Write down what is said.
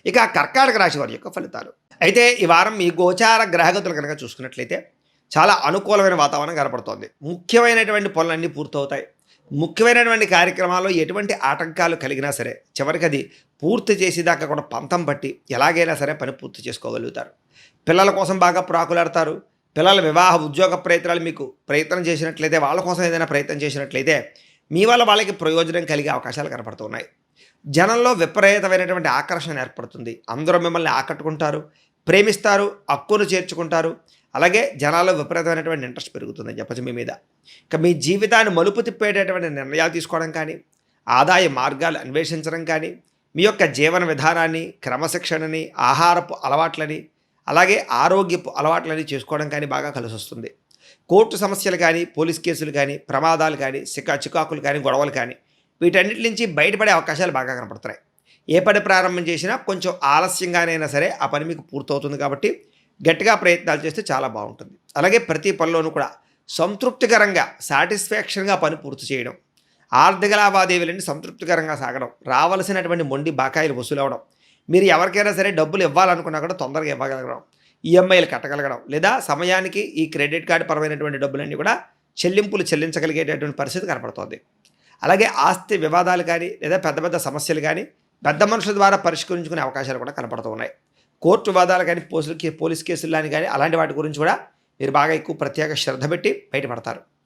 ఇక కర్కాటక రాశి వారి యొక్క ఫలితాలు. అయితే ఈ వారం మీ గోచార గ్రహగతులు కనుక చూసుకున్నట్లయితే చాలా అనుకూలమైన వాతావరణం కనపడుతోంది. ముఖ్యమైనటువంటి పనులన్నీ పూర్తవుతాయి. ముఖ్యమైనటువంటి కార్యక్రమాల్లో ఎటువంటి ఆటంకాలు కలిగినా సరే చివరికి అది పూర్తి చేసేదాకా కూడా పంతం పట్టి ఎలాగైనా సరే పని పూర్తి చేసుకోగలుగుతారు. పిల్లల కోసం బాగా ప్రాకులాడతారు. పిల్లల వివాహ ఉద్యోగ ప్రయత్నాలు మీకు ప్రయత్నం చేసినట్లయితే వాళ్ళ కోసం ఏదైనా ప్రయత్నం చేసినట్లయితే మీ వల్ల వాళ్ళకి ప్రయోజనం కలిగే అవకాశాలు కనపడుతున్నాయి. జనంలో విపరీతమైనటువంటి ఆకర్షణ ఏర్పడుతుంది. అందరూ మిమ్మల్ని ఆకట్టుకుంటారు, ప్రేమిస్తారు, హక్కును చేర్చుకుంటారు. అలాగే జనాల్లో విపరీతమైనటువంటి ఇంట్రెస్ట్ పెరుగుతుందని చెప్పచ్చు మీ మీద. ఇక మీ జీవితాన్ని మలుపు తిప్పేటటువంటి నిర్ణయాలు తీసుకోవడం కానీ, ఆదాయ మార్గాలు అన్వేషించడం కానీ, మీ యొక్క జీవన విధానాన్ని, క్రమశిక్షణని, ఆహారపు అలవాట్లని, అలాగే ఆరోగ్యపు అలవాట్లని చేసుకోవడం కానీ బాగా కలిసొస్తుంది. కోర్టు సమస్యలు కానీ, పోలీస్ కేసులు కానీ, ప్రమాదాలు కానీ, చికాకులు కానీ, గొడవలు కానీ వీటన్నిటి నుంచి బయటపడే అవకాశాలు బాగా కనపడుతున్నాయి. ఏ పని ప్రారంభం చేసినా కొంచెం ఆలస్యంగానైనా సరే ఆ పని మీకు పూర్తవుతుంది కాబట్టి గట్టిగా ప్రయత్నాలు చేస్తే చాలా బాగుంటుంది. అలాగే ప్రతి పనిలోనూ కూడా సంతృప్తికరంగా సాటిస్ఫాక్షన్గా పని పూర్తి చేయడం, ఆర్థిక లావాదేవీలన్నీ సంతృప్తికరంగా సాగడం, రావాల్సినటువంటి మొండి బకాయిలు వసూలవడం, మీరు ఎవరికైనా సరే డబ్బులు ఇవ్వాలనుకున్నా కూడా తొందరగా ఇవ్వగలగడం, ఈఎంఐలు కట్టగలగడం, లేదా సమయానికి ఈ క్రెడిట్ కార్డు పరమైనటువంటి డబ్బులన్నీ కూడా చెల్లింపులు చెల్లించగలిగేటటువంటి పరిస్థితి కనపడుతోంది. అలాగే ఆస్తి వివాదాలు కానీ, లేదా పెద్ద పెద్ద సమస్యలు కానీ పెద్ద మనుషుల ద్వారా పరిష్కరించుకునే అవకాశాలు కూడా కనపడుతూ ఉన్నాయి. కోర్టు వివాదాలు కానీ, పోలీస్ కేసులు కానీ అలాంటి వాటి గురించి కూడా మీరు బాగా ఎక్కువ ప్రత్యేక శ్రద్ధ పెట్టి బయటపడతారు.